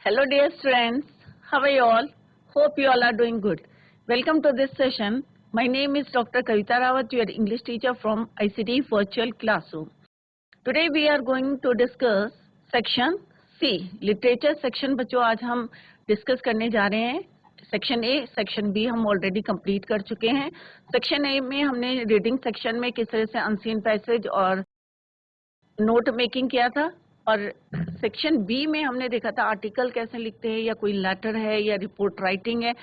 Hello dear students, how are you all? Hope you all are doing good. Welcome to this session. My name is Dr. Kavita Rawat, your English teacher from ICT Virtual Classroom. Today we are going to discuss section C, literature section बच्चों आज हम discuss करने जा रहे हैं. Section A, section B हम already complete कर चुके हैं. सेक्शन ए में हमने रीडिंग सेक्शन में किस तरह से अनसीन पैसेज और नोट मेकिंग किया था, और सेक्शन बी में हमने देखा था आर्टिकल कैसे लिखते हैं, या कोई लेटर है, या रिपोर्ट राइटिंग है,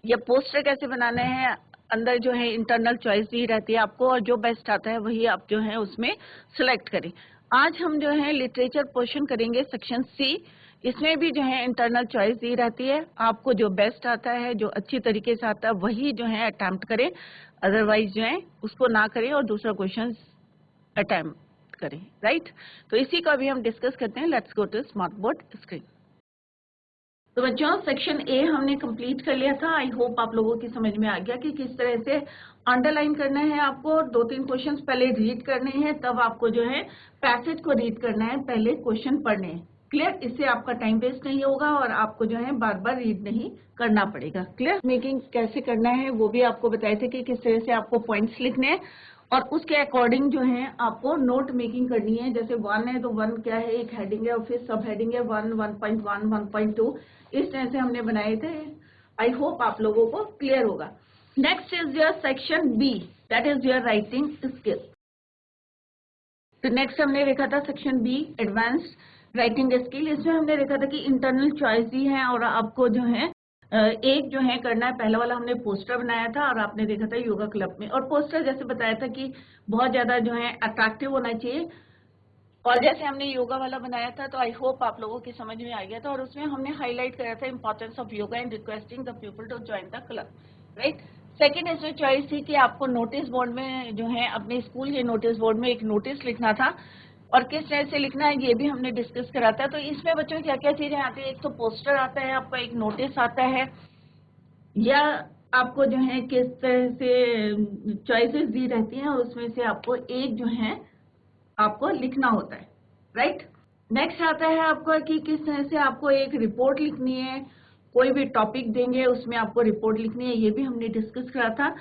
या पोस्टर कैसे बनाने हैं. अंदर जो है इंटरनल चॉइस दी रहती है आपको, और जो बेस्ट आता है वही आप जो है उसमें सिलेक्ट करें. आज हम जो है लिटरेचर पोर्शन करेंगे सेक्शन सी. इसमें भी जो है इंटरनल चॉइस दी रहती है, आपको जो बेस्ट आता है, जो अच्छी तरीके से आता है वही जो है अटेम्प्ट करें, अदरवाइज जो है उसको ना करें और दूसरा क्वेश्चन अटेम्प्ट करें. राइट, तो इसी का भी हम डिस्कस करते हैं. Let's go to smart board screen. तो बच्चों सेक्शन ए हमने कंप्लीट कर लिया था. आई होप आप लोगों की समझ में आ गया कि किस तरह से अंडरलाइन करना है. आपको 2-3 क्वेश्चंस पहले रीड करने हैं, तब आपको जो है पैसेज को रीड करना है, पहले क्वेश्चन पढ़ने हैं. क्लियर? इससे आपका टाइम वेस्ट नहीं होगा और आपको जो है बार बार रीड नहीं करना पड़ेगा. क्लियर? मेकिंग कैसे करना है वो भी आपको बताए थे कि किस तरह से आपको पॉइंट्स लिखने हैं, और उसके अकॉर्डिंग जो है आपको नोट मेकिंग करनी है. जैसे 1 है तो 1 क्या है, एक हेडिंग है और फिर सब हेडिंग है 1, 1.1, 1.2, इस तरह से हमने बनाए थे. आई होप आप लोगों को क्लियर होगा. Next is your section B, that is your writing skill. तो नेक्स्ट हमने देखा था section B, advanced writing skill. इसमें हमने देखा था कि इंटरनल चॉइस दी है और आपको जो है एक जो है करना है. पहला वाला हमने पोस्टर बनाया था और आपने देखा था योगा क्लब में, और पोस्टर जैसे बताया था कि बहुत ज्यादा जो है अट्रैक्टिव होना चाहिए, और जैसे हमने योगा वाला बनाया था तो आई होप आप लोगों की समझ में आ गया था. और उसमें हमने हाईलाइट करा था importance of yoga and requesting the people to join the club. Right. Second इसमें चॉइस थी कि आपको नोटिस बोर्ड में जो है अपने स्कूल के नोटिस बोर्ड में एक नोटिस लिखना था, और किस तरह से लिखना है ये भी हमने डिस्कस करा था. तो इसमें बच्चों क्या क्या चीजें आती है, एक तो पोस्टर आता है आपका, एक नोटिस आता है, या आपको जो है किस तरह से चॉइसेस दी रहती हैं और उसमें से आपको एक जो है आपको लिखना होता है. राइट. नेक्स्ट आता है आपको कि किस तरह से आपको एक रिपोर्ट लिखनी है. कोई भी टॉपिक देंगे उसमें आपको रिपोर्ट लिखनी है, ये भी हमने डिस्कस करा था.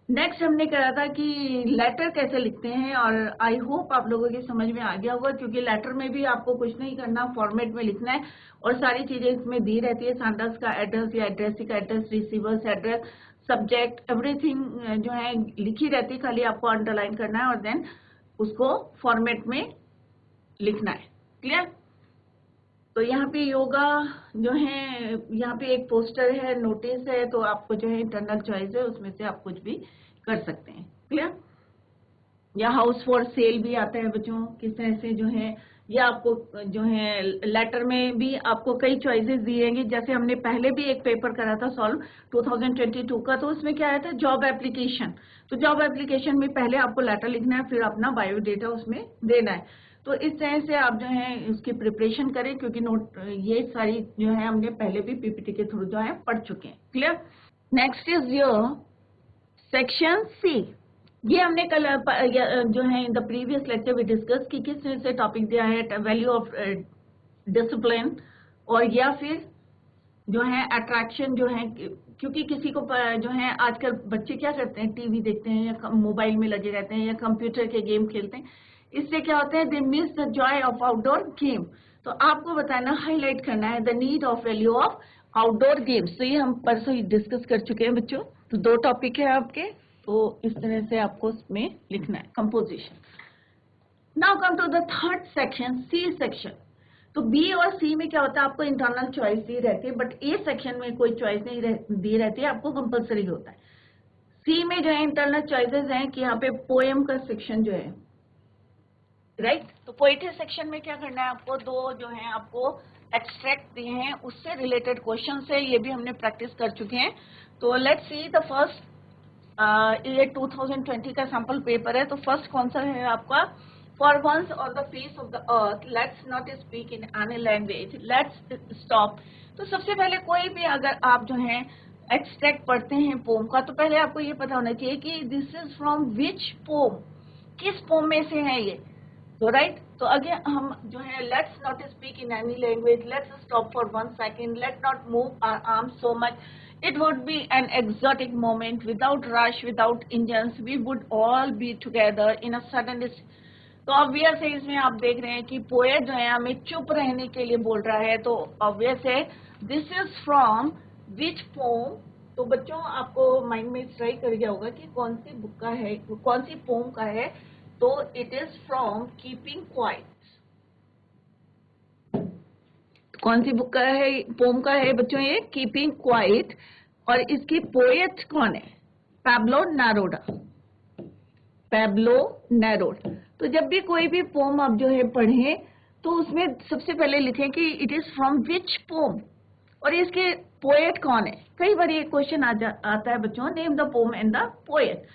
नेक्स्ट हमने करा था कि लेटर कैसे लिखते हैं, और आई होप आप लोगों की समझ में आ गया होगा, क्योंकि लेटर में भी आपको कुछ नहीं करना, फॉर्मेट में लिखना है और सारी चीजें इसमें दी रहती है. सेंडर्स का एड्रेस या एड्रेसी का address, receiver's address, subject, everything जो है लिखी रहती है, खाली आपको अंडरलाइन करना है और देन उसको फॉर्मेट में लिखना है. क्लियर? तो यहाँ पे योगा जो है, यहाँ पे एक पोस्टर है, नोटिस है, तो आपको जो है इंटरनल चॉइस है, उसमें से आप कुछ भी कर सकते हैं. क्लियर? या हाउस फॉर सेल भी आता है बच्चों, किस तरह से जो है, या आपको जो है लेटर में भी आपको कई चॉइसेस दिएंगे. जैसे हमने पहले भी एक पेपर करा था सॉल्व 2022 का, तो उसमें क्या आया था, जॉब एप्लीकेशन. तो जॉब एप्लीकेशन में पहले आपको लेटर लिखना है, फिर अपना बायोडेटा उसमें देना है. तो इस तरह से आप जो है उसकी प्रिपरेशन करें, क्योंकि नोट ये सारी जो है हमने पहले भी पीपीटी के थ्रू जो है पढ़ चुके हैं. Clear? Next is your section C. ये हमने कल जो है इन द प्रीवियस लेक्चर में डिस्कस की किस तरह से टॉपिक दिया है, वैल्यू ऑफ डिसिप्लिन, और या फिर जो है अट्रैक्शन जो है, क्योंकि किसी को जो है आजकल बच्चे क्या करते हैं, टीवी देखते हैं या मोबाइल में लगे रहते हैं या कंप्यूटर के गेम खेलते हैं. इससे क्या होता है, they miss the Joy of outdoor game. तो आपको बताना, हाईलाइट करना है the need of value of outdoor games. तो ये हम परसों ही डिस्कस कर चुके हैं बच्चों. तो 2 टॉपिक है आपके, तो इस तरह से आपको उसमें लिखना है, composition. Now come to the third section, C section. तो बी और सी में क्या होता है, आपको इंटरनल चॉइस दी रहती है, बट ए सेक्शन में कोई चॉइस नहीं दी रहती है, आपको कंपलसरी होता है. सी में जो है इंटरनल चॉइसेस हैं कि यहाँ पे पोएम का सेक्शन जो है, राइट. तो पोएट्री सेक्शन में क्या करना है, आपको 2 जो है आपको एक्सट्रैक्ट दिए हैं, उससे रिलेटेड क्वेश्चन है, ये भी हमने प्रैक्टिस कर चुके हैं. तो लेट्स सी द फर्स्ट. ये 2020 का सैंपल पेपर है. तो फर्स्ट कौन सा है आपका, For once on the face of the earth, let's not speak in any language, let's stop. तो सबसे पहले कोई भी अगर आप जो है एक्सट्रैक्ट पढ़ते हैं पोम का, तो पहले आपको ये पता होना चाहिए कि this is from which poem, किस पोम में से है ये. तो राइट, तो अगेन हम जो है let's not speak in any language, let's stop for 1 second, let not move our arms so much. It would be an exotic moment without rush, without engines. We would all be together in a sudden. तो obvious है इसमें आप देख रहे हैं कि poet जो है हमें चुप रहने के लिए बोल रहा है. तो ऑब्वियस है this is from which poem. तो बच्चों आपको माइंड में स्ट्राइक कर गया होगा कि कौन सी बुक का है, कौन सी पोम का है. तो it is from keeping quiet. कौन सी बुक का है, पोम का है बच्चों ये कीपिंग क्वाइट. और इसकी पोएट कौन है? Pablo Neruda. Pablo Neruda. तो जब भी कोई भी पोम आप जो है पढ़ें तो उसमें सबसे पहले लिखें कि it is from which poem और इसके पोएट कौन है. कई बार ये क्वेश्चन आता है बच्चों, name the poem and the poet.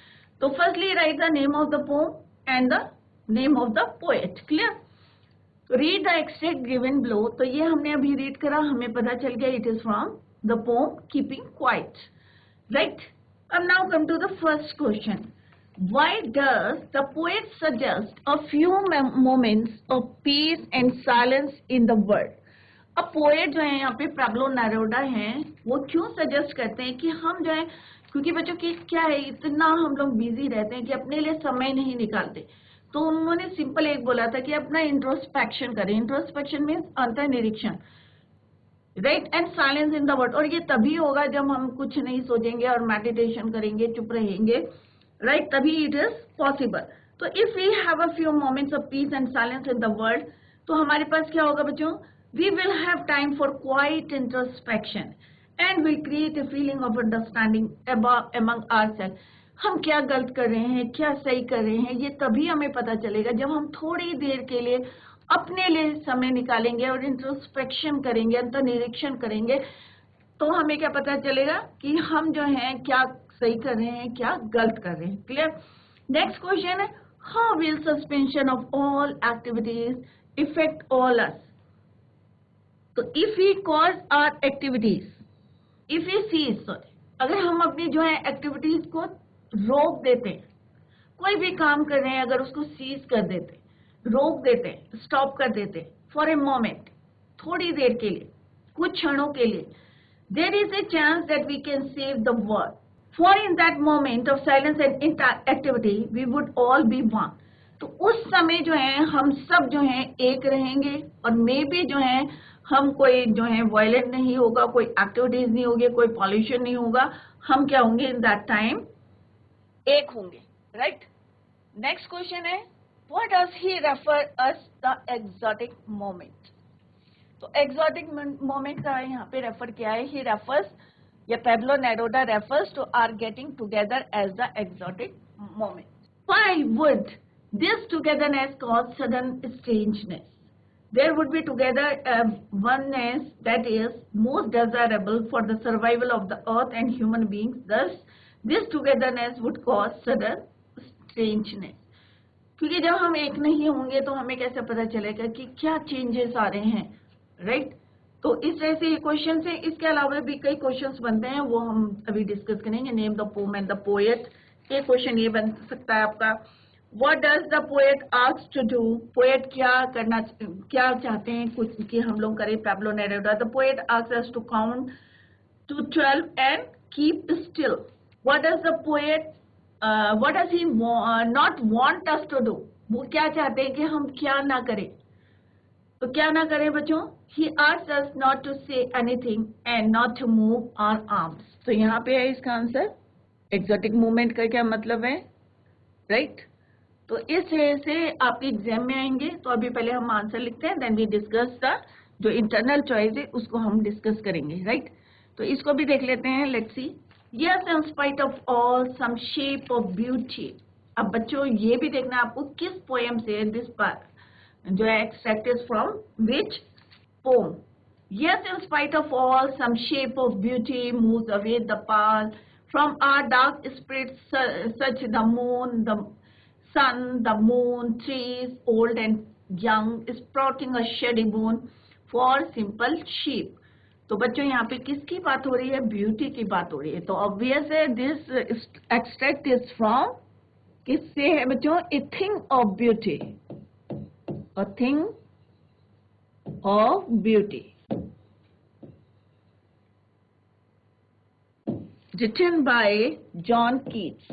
तो firstly write the name of the poem and the name of the poet. Clear? Read the extract given below. तो ये हमने अभी रीड करा, हमें पता चल गया it is from the poem keeping quiet. Right. अब now come to the first question. Why does the poet suggest a few moments of peace and silence in the world? अब पोएट जो है यहाँ पे पैब्लो नेरूदा हैं, वो क्यों suggest करते हैं कि हम जो है, क्योंकि बच्चों की क्या है इतना हम लोग बिजी रहते हैं कि अपने लिए समय नहीं निकालते. तो उन्होंने सिंपल एक बोला था कि अपना इंट्रोस्पेक्शन करें. इंट्रोस्पेक्शन मीन्स अंतर निरीक्षण. Right. And silence in the world. और ये तभी होगा जब हम कुछ नहीं सोचेंगे और मेडिटेशन करेंगे, चुप रहेंगे. राइट, तभी इट इज पॉसिबल. तो if we have a few moments of peace and silence in the world, तो हमारे पास क्या होगा बच्चों? We will have time for quiet introspection and will create a feeling of understanding among ourself. हम क्या गलत कर रहे हैं, क्या सही कर रहे हैं, ये तभी हमें पता चलेगा जब हम थोड़ी देर के लिए अपने लिए समय निकालेंगे और इंट्रोस्पेक्शन करेंगे, अंतर निरीक्षण करेंगे. तो हमें क्या पता चलेगा कि हम जो हैं क्या सही कर रहे हैं, क्या गलत कर रहे हैं. क्लियर? नेक्स्ट क्वेश्चन है, how will suspension of all activities effect all us? तो if we cause our activities, if we cease, sorry, अगर हम अपनी जो है एक्टिविटीज को रोक देते हैं, कोई भी काम कर रहे हैं अगर उसको सीज कर देते, रोक देते, स्टॉप कर देते फॉर ए मोमेंट, थोड़ी देर के लिए, कुछ क्षणों के लिए, there is a chance that we can save the world. For in that moment of silence and activity, we would all be one. तो उस समय जो है हम सब जो है एक रहेंगे और मे बी जो है हम कोई जो है वायलेंट नहीं होगा, कोई एक्टिविटीज नहीं होगी, कोई पॉल्यूशन नहीं होगा. हम क्या होंगे इन दैट टाइम? एक होंगे. राइट. नेक्स्ट क्वेश्चन है, what does he refer us the exotic moment? तो एक्सोटिक मोमेंट का यहाँ पे रेफर किया है. ही रेफर्स, या Pablo Neruda refers to our getting together as the exotic moment. Why would this togetherness cause sudden strangeness? There would be together oneness that is most desirable for the survival of the earth and human beings. Thus, this togetherness would cause sudden strangeness. क्योंकि जब हम एक नहीं होंगे तो हमें कैसे पता चलेगा कि क्या चेंजेस आ रहे हैं. राइट. तो इस तरह से ये क्वेश्चन है. इसके अलावा भी कई क्वेश्चंस बनते हैं, वो हम अभी डिस्कस करेंगे. Name the poem and the poet. ये क्वेश्चन ये बन सकता है आपका. What does the poet ask to do? Poet क्या चाहते हैं कुछ कि हम लोग करें? Pablo Neruda. The poet asks us to count to 12 and keep still. What does the poet, what does he not want us to do? वो क्या चाहते हैं कि हम क्या ना करें? तो क्या ना करें बच्चों? He asks us not to say anything and not to move our arms. तो यहाँ पे है इसका आंसर. एक्सोटिक मूवमेंट का क्या मतलब है? राइट. तो इस तरह से आपके एग्जाम में आएंगे. तो अभी पहले हम आंसर लिखते हैं, देन वी डिस्कस द जो इंटरनल चॉइस है उसको हम डिस्कस करेंगे. राइट. तो इसको भी देख लेते हैं. Let's see. Yes, in spite of all, some shape of beauty. अब बच्चों ये भी देखना आपको किस पोएम से दिस पार्ट जो है extract is from which poem. Yes, in spite of all, some shape of beauty moves away the past from our dark spirits, such the moon, the sun, the moon, trees, old and young, sprouting a shady moon for simple sheep. तो बच्चों यहाँ पे किसकी बात हो रही है? Beauty की बात हो रही है. तो ऑब्वियस है दिस एक्सट्रैक्ट इज फ्रॉम, किससे है बच्चों? A thing of beauty. A thing of beauty. Written by John Keats.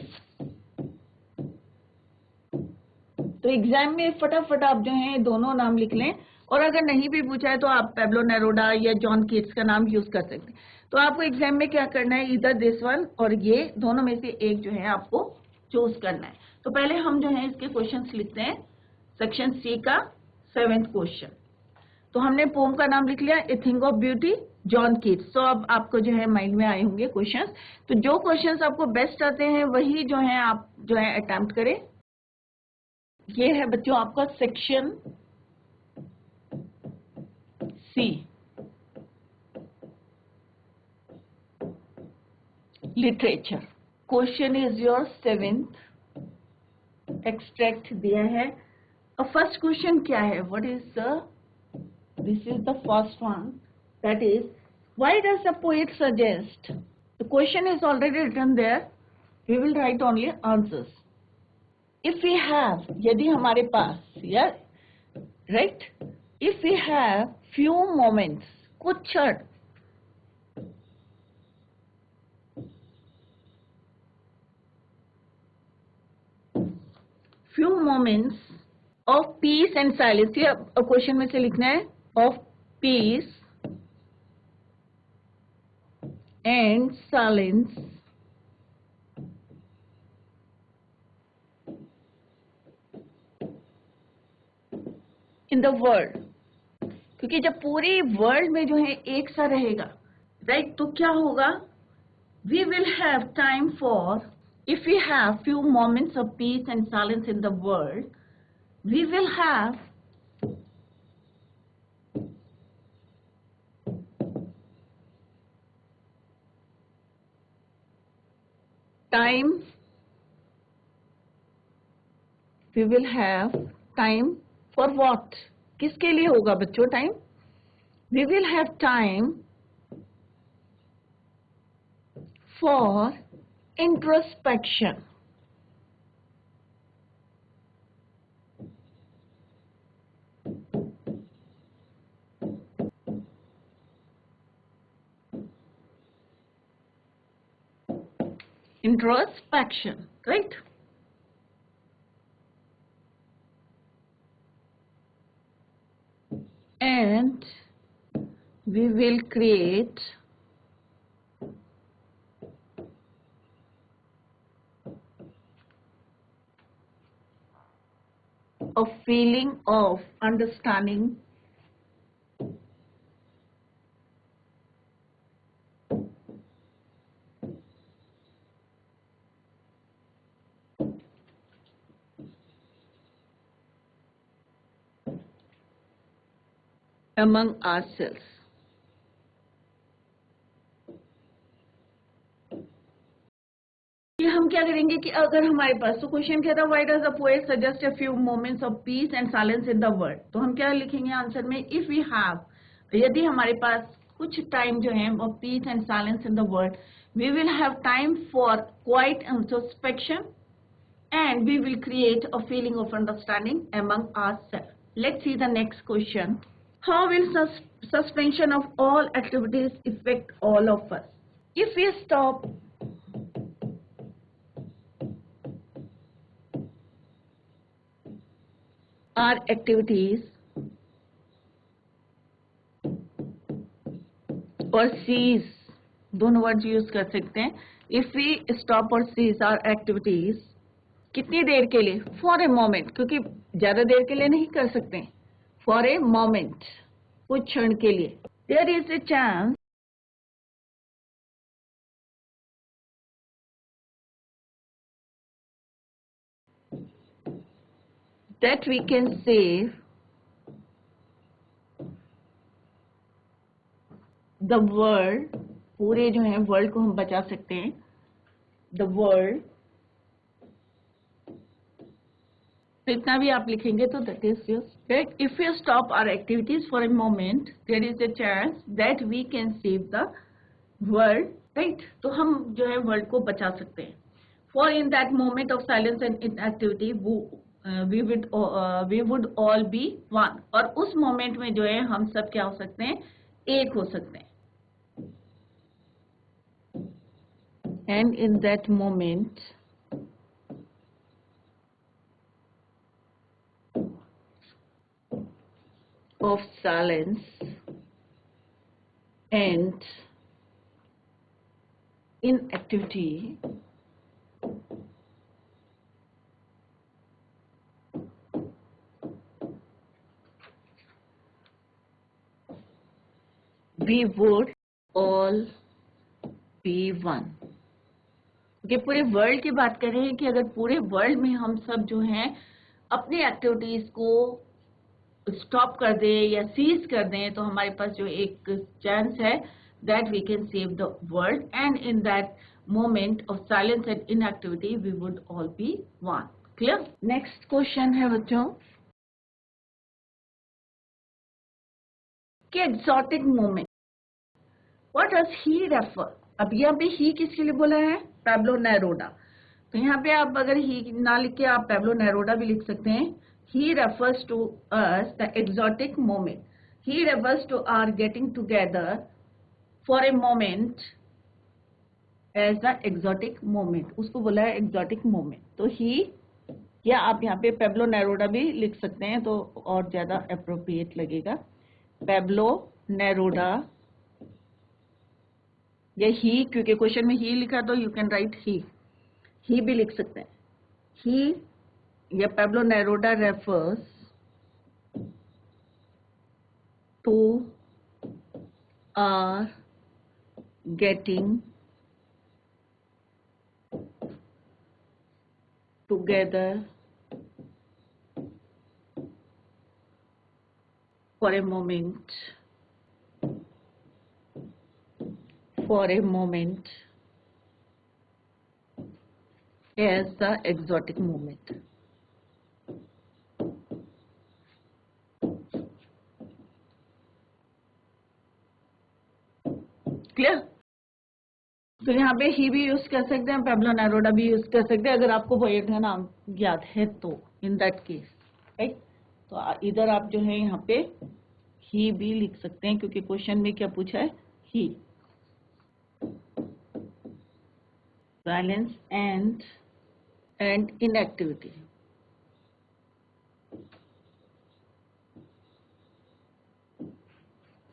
तो एग्जाम में फटाफट आप जो है दोनों नाम लिख लें, और अगर नहीं भी पूछा है तो आप पैब्लो नेरूदा या जॉन कीट्स का नाम यूज कर सकते हैं। तो आपको एग्जाम में क्या करना है, इधर दिस वन और ये दोनों में से एक जो है आपको चूज करना है। तो पहले हम जो है इसके क्वेश्चंस लिखते हैं। सेक्शन सी का 7th क्वेश्चन। तो हमने पोम का नाम लिख लिया, a thing of beauty, John Keats. तो अब आपको जो है माइंड में आए होंगे क्वेश्चंस। तो जो क्वेश्चंस आपको बेस्ट आते हैं वही जो है आप जो है अटेम्प्ट करें। ये है बच्चों आपका section C, literature. Question is your 7th। Extract दिया है। अब फर्स्ट क्वेश्चन क्या है, what is the, this is the first one, that is why does the poet suggest. The question is already written there, we will write only answers. If we have, यदि हमारे पास, या right, if we have few moments, कुछ क्षण, few moments of peace and silence, ये question में से लिखना है, of peace and silence in the world. क्योंकि जब पूरी वर्ल्ड में जो है एक सा रहेगा, राइट, तो क्या होगा, we will have time for, if we have few moments of peace and silence in the world, we will have time, we will have time for what, किसके लिए होगा बच्चों time, we will have time for introspection. Introspection, right. And we will create a feeling of understanding among ourselves। ये हम क्या करेंगे कि अगर हमारे पास, तो क्वेश्चन क्या था, why does the poet suggest a few moments of peace and silence in the world. तो हम क्या लिखेंगे आंसर में, इफ वी हैव, यदि हमारे पास कुछ टाइम जो है of peace and silence in the world, we will have time for quiet introspection and we will create a feeling of understanding among ourselves. Let's see the next question. How will suspension of all activities affect all of us? If we stop our activities or cease, दोनों word use कर सकते हैं। If we stop or cease our activities, कितनी देर के लिए, for a moment, क्योंकि ज्यादा देर के लिए नहीं कर सकते, फॉर ए मोमेंट, कुछ क्षण के लिए, there is a chance that we can save the world, पूरे जो है वर्ल्ड को हम बचा सकते हैं, द वर्ल्ड। तो इतना भी आप लिखेंगे तो that is right. If you stop our activities for a moment, there is a chance that we can save the world, right. तो हम जो है वर्ल्ड को बचा सकते हैं। For in that moment of silence and inactivity, वो we would all be one, और उस मोमेंट में जो है हम सब क्या हो सकते हैं, एक हो सकते हैं. And in that moment of silence and inactivity, we would all be one. ये पूरे वर्ल्ड की बात कर रहे हैं कि अगर पूरे वर्ल्ड में हम सब जो हैं अपनी एक्टिविटीज को स्टॉप कर दें या सीज कर दें, तो हमारे पास जो एक चांस है that we can save the world, and in that moment of silence and inactivity we would all be one. Clear? Next question है बच्चों कि exotic moment, what does he refer. अब यहाँ पे ही किसके लिए बोला है, पैब्लो नेरूदा. तो यहाँ पे आप अगर ही ना लिख के आप पैब्लो नेरूदा भी लिख सकते हैं. He refers to us the exotic moment. He refers to our getting together for a moment as the exotic moment. उसको बोला है एक्सोटिक मोमेंट. तो ही, या आप यहाँ पे पैब्लो नेरूदा भी लिख सकते हैं तो और ज्यादा अप्रोप्रिएट लगेगा. पैब्लो नेरूदा या ही, क्योंकि क्वेश्चन में ही लिखा तो यू कैन राइट ही भी लिख सकते हैं. ही या Pablo Neruda refers to our getting together for a moment as the exotic moment. Clear? तो यहाँ पे ही भी यूज कर सकते हैं, पैब्लो नेरूदा भी यूज कर सकते हैं, अगर आपको पोएट का नाम याद है तो, इन दैट केस, राइट. तो इधर आप जो है यहाँ पे ही भी लिख सकते हैं, क्योंकि क्वेश्चन में क्या पूछा है, ही. Silence and inactivity.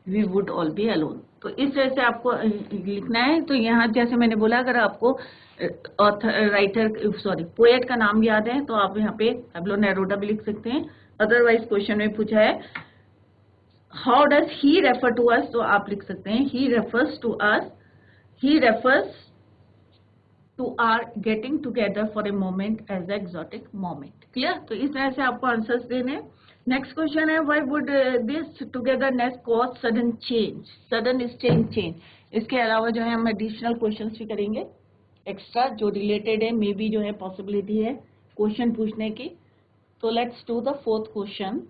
We would all be alone. तो इस तरह से आपको लिखना है. तो यहाँ जैसे मैंने बोला, अगर आपको ऑथर, राइटर, सॉरी, पोएट का नाम याद है तो आप यहाँ पे पैब्लो नेरूदा भी लिख सकते हैं. अदरवाइज क्वेश्चन में पूछा है how does he refer to us, तो आप लिख सकते हैं he refers to us, he refers to are getting together for a moment as the exotic moment. Clear? तो इस तरह से आपको आंसर्स देने. नेक्स्ट क्वेश्चन है why would this togetherness cause sudden change, sudden strange change. इसके अलावा जो है हम एडिशनल क्वेश्चंस भी करेंगे एक्स्ट्रा जो रिलेटेड है, मे बी जो है पॉसिबिलिटी है क्वेश्चन पूछने की. तो let's do the fourth question.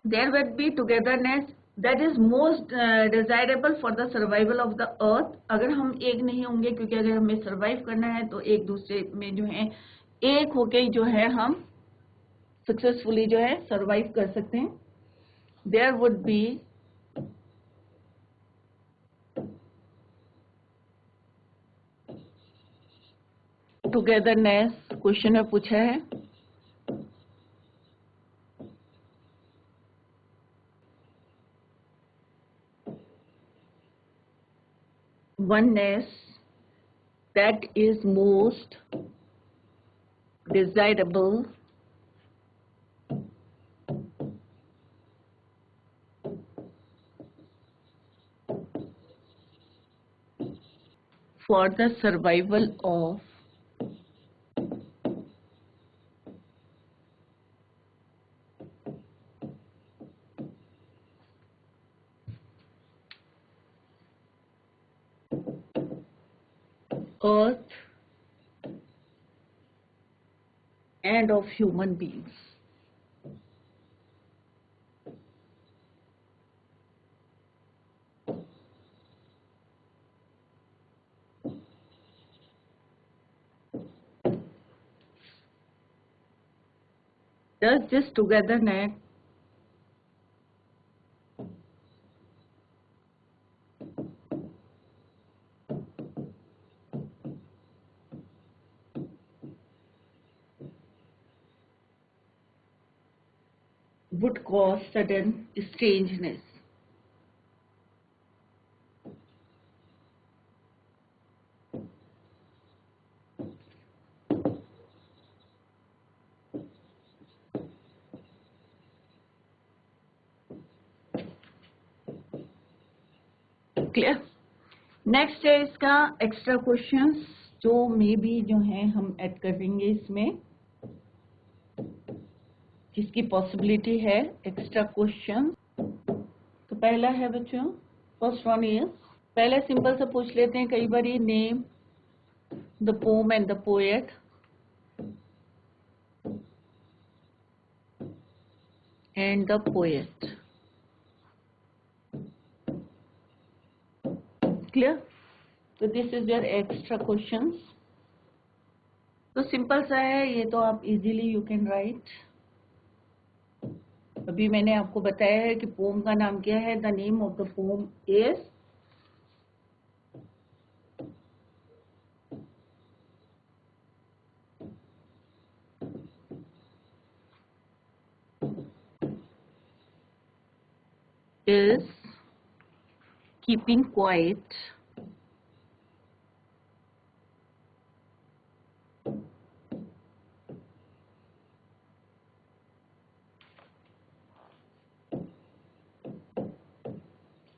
There would be togetherness that is most desirable for the survival of the earth. अगर हम एक नहीं होंगे, क्योंकि अगर हमें सर्वाइव करना है तो एक दूसरे में जो है एक होके जो है हम सक्सेसफुली जो है सर्वाइव कर सकते हैं. There would be togetherness, question में पूछा है oneness that is most desirable for the survival of earth and of human beings. Does this togetherness would cause sudden strangeness? Clear. Next है इसका एक्स्ट्रा क्वेश्चंस जो may be जो है हम add करेंगे इसमें, जिसकी पॉसिबिलिटी है एक्स्ट्रा क्वेश्चन. तो पहला है बच्चों, फर्स्ट वन इज, पहले सिंपल से पूछ लेते हैं कई बार, name the poem and the poet. And the poet. Clear. तो this is your extra questions. तो सिंपल सा है ये, तो आप इजीली यू कैन राइट. अभी मैंने आपको बताया है कि पोम का नाम क्या है. The name of the pome is keeping quiet.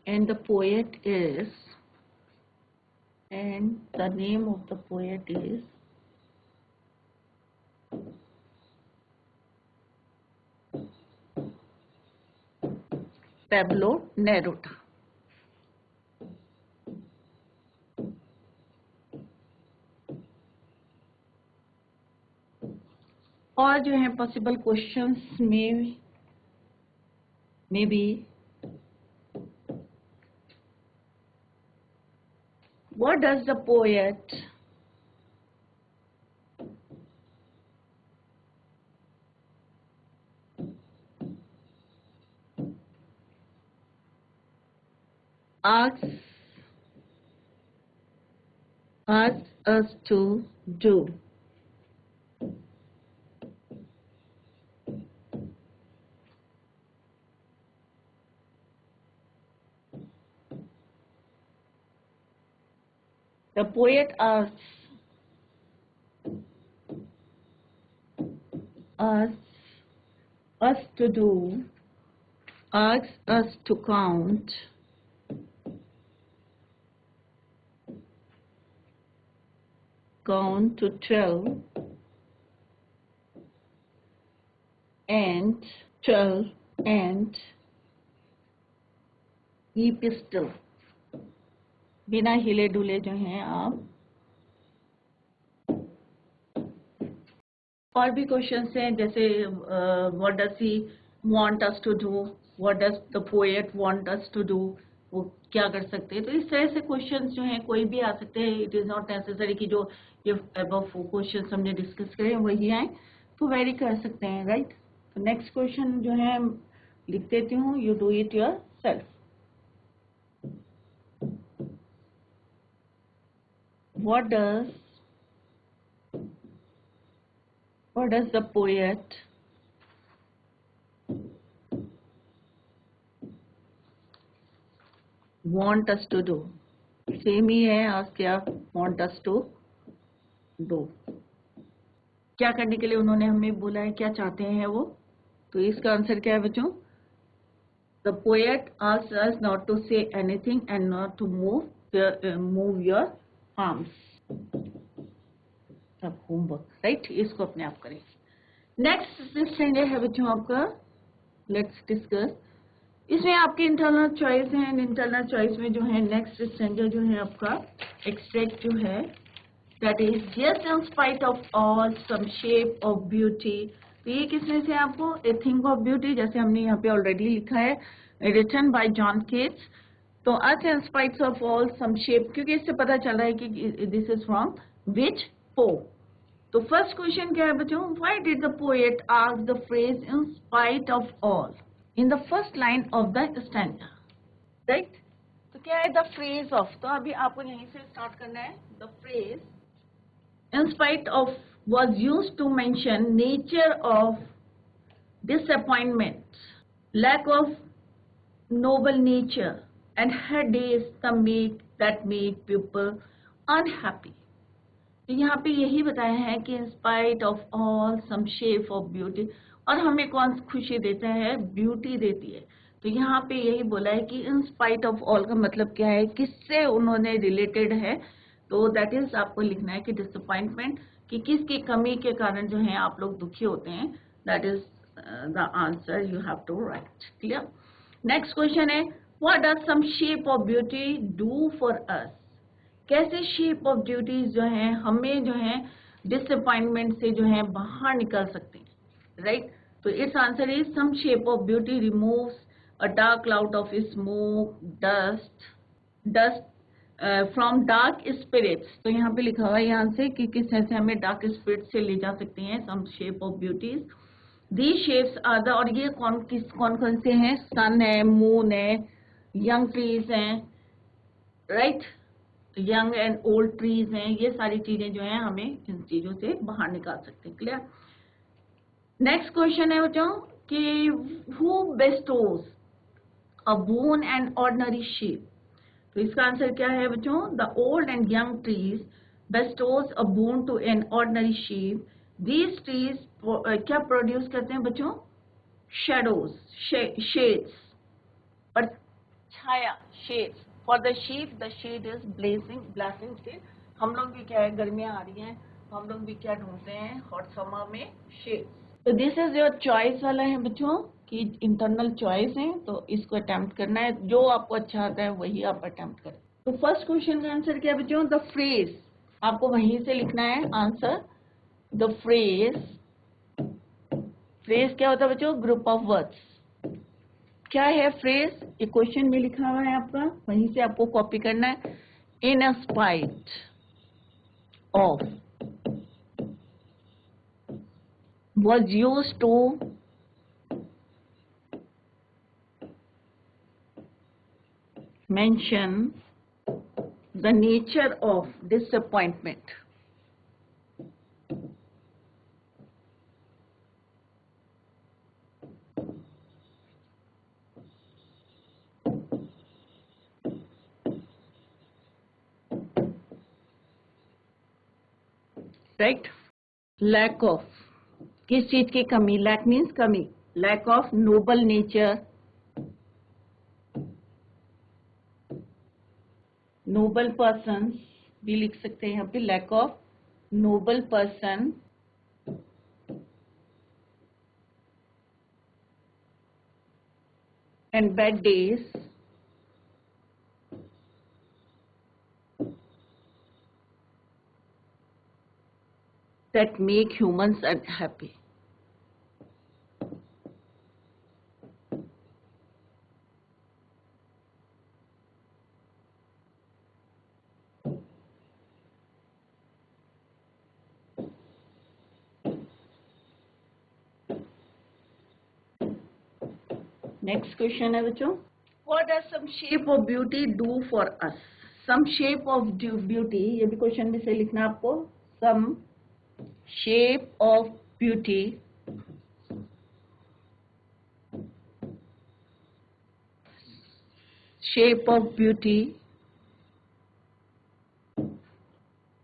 And the poet is, and the name of the poet is Pablo Neruda. और जो है पॉसिबल क्वेश्चंस में B, what does the poet asks us to do? The poet asks us to do, asks us to count to 12 and keep still. बिना हिले डुले जो हैं आप. और भी क्वेश्चंस हैं जैसे what does he want us to do, what does the poet want us to do, वो क्या कर सकते हैं. तो इस तरह से क्वेश्चंस जो हैं कोई भी आ सकते हैं. इट इज नॉट नेसेसरी कि जो ये अबव क्वेश्चंस हमने डिस्कस करे वही आए, तो वेरी कर सकते हैं. राइट. तो नेक्स्ट क्वेश्चन जो है लिख देती हूँ, you do it yourself. What does the poet want us to do? Same ही है आज क्या want us to do. क्या करने के लिए उन्होंने हमें बोला है, क्या चाहते हैं वो. तो इसका आंसर क्या है बच्चों? The poet asks us not to say anything and not to move your arms. अब होमवर्क. राइट. इसको अपने आप करें. नेक्स्ट स्टैंडर्ड है बच्चों आपका, लेट्स डिस्कस. इसमें आपकी इंटरनल चॉइस है. इंटरनल चॉइस में जो है नेक्स्ट स्टैंडर्ड जो है आपका एक्सट्रैक्ट जो है, that is yes in spite of all some shape of beauty. तो ये किसमें से आपको, ए थिंग ऑफ ब्यूटी, जैसे हमने यहाँ पे ऑलरेडी लिखा है, रिटन बाय जॉन केट्स. तो us in spite of all some shape, क्योंकि इससे पता चल रहा है कि this is from which poem. तो फर्स्ट क्वेश्चन क्या है बच्चों, why did the poet ask the phrase in spite of all in the first line of the stanza, right. तो क्या है द फ्रेज ऑफ, तो अभी आपको यहीं से स्टार्ट करना है। The phrase in spite of was used to mention nature of disappointment, lack of noble nature and her days that make people unhappy। तो यहाँ पे यही बताया है कि in spite of all some shape of beauty, और हमें कौन खुशी देता है, ब्यूटी देती है। तो यहाँ पे यही बोला है कि in spite of all का मतलब क्या है, किससे उन्होंने रिलेटेड है। तो दैट इज आपको लिखना है कि डिसअपॉइंटमेंट, कि किसकी कमी के कारण जो है आप लोग दुखी होते हैं। That is the answer you have to write. Clear. Next question है, what does some shape of beauty do for us. कैसे शेप ऑफ ब्यूटीज जो है हमें जो है डिसअपॉइंटमेंट से जो है बाहर निकल सकते हैं, राइट। तो its answer is some shape of beauty removes a dark cloud of smoke dust from dark spirits. तो यहाँ पे लिखा हुआ है यहाँ से कि किस तरह से हमें डार्क स्पिरिट से ले जा सकते हैं some shape of beauties. These shapes are the, और ये कौन कौन से हैं, सन है, मून है, यंग ट्रीज हैं, right, young and old trees हैं। ये सारी चीजें जो हैं हमें इन चीजों से बाहर निकाल सकते हैं। क्लियर। नेक्स्ट क्वेश्चन है बच्चों कि who bestows a boon and ordinary shape. तो इसका आंसर क्या है बच्चों, the old and young trees bestows a boon to an ordinary shape. These trees क्या प्रोड्यूस करते हैं बच्चों, शेडोज, शेड्स, पर छाया, shades. For the sheep the shade is blessing shade. हम लोग भी क्या है, गर्मियां आ रही हैं, हम लोग भी क्या ढूंढते हैं हॉट समर में, शेड। तो दिस इज योर चॉइस वाला है बच्चों, कि इंटरनल चॉइस है, तो इसको अटेम्प्ट करना है, जो आपको अच्छा आता है वही आप अटेम्प्ट करें। तो फर्स्ट क्वेश्चन का आंसर क्या है बच्चों, द फ्रेज, आपको वहीं से लिखना है आंसर। द फ्रेज क्या होता है बच्चों, ग्रुप ऑफ वर्ड्स। क्या है फ्रेज, ये क्वेश्चन में लिखा हुआ है आपका, वहीं से आपको कॉपी करना है। इन spite of was used to mention the nature of disappointment. Right? Lack of, किस चीज की कमी, लैक मीन्स कमी, lack of noble nature, noble person भी लिख सकते हैं यहाँ पे, lack of noble person and bad days that make humans unhappy. Next question है बच्चों, what does some shape of beauty do for us? Some shape of beauty, ये भी क्वेश्चन में से लिखना आपको। some shape of beauty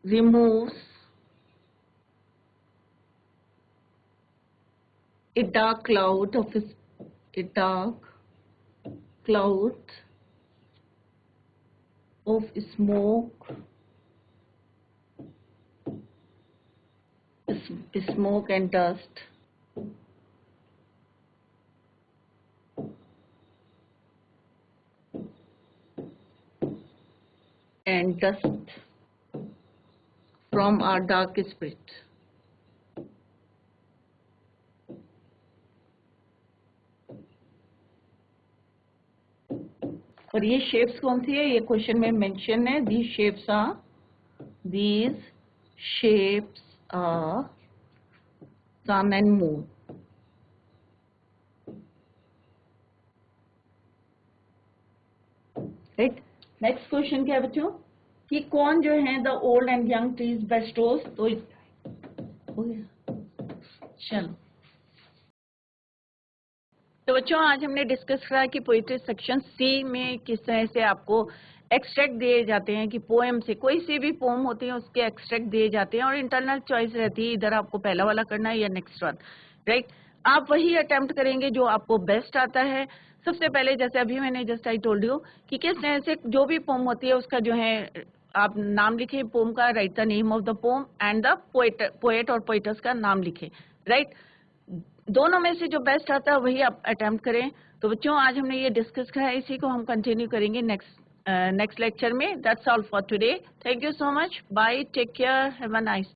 removes a dark cloud of smoke and dust from our dark spirit. और ये शेप्स कौन सी है, ये क्वेश्चन में मेंशन है। these shapes sun and moon. Right, next question क्या है बच्चों कि कौन जो है the old and young trees bestows. तो चलो, तो बच्चों आज हमने डिस्कस करा कि पोइट्री सेक्शन सी में किस तरह से आपको एक्सट्रैक्ट दिए जाते हैं कि पोएम से कोई सी भी पोएम होती है उसके एक्सट्रैक्ट दिए जाते हैं और इंटरनल चॉइस रहती है, इधर आपको पहला वाला करना है या नेक्स्ट वन। राइट, आप वही अटेम्प्ट करेंगे जो आपको बेस्ट आता है। सबसे पहले जैसे अभी मैंने जस्ट आई टोल्ड यू कि किस तरह से जो भी पोम होती है उसका जो है आप नाम लिखे पोम का, right the name of the poem and the poet और पोएटस का नाम लिखे। राइट, दोनों में से जो बेस्ट आता है वही आप अटेम्प्ट करें। तो बच्चों आज हमने ये डिस्कस किया है, इसी को हम कंटिन्यू करेंगे नेक्स्ट लेक्चर में। That's all for today. Thank you so much, bye, take care, have a nice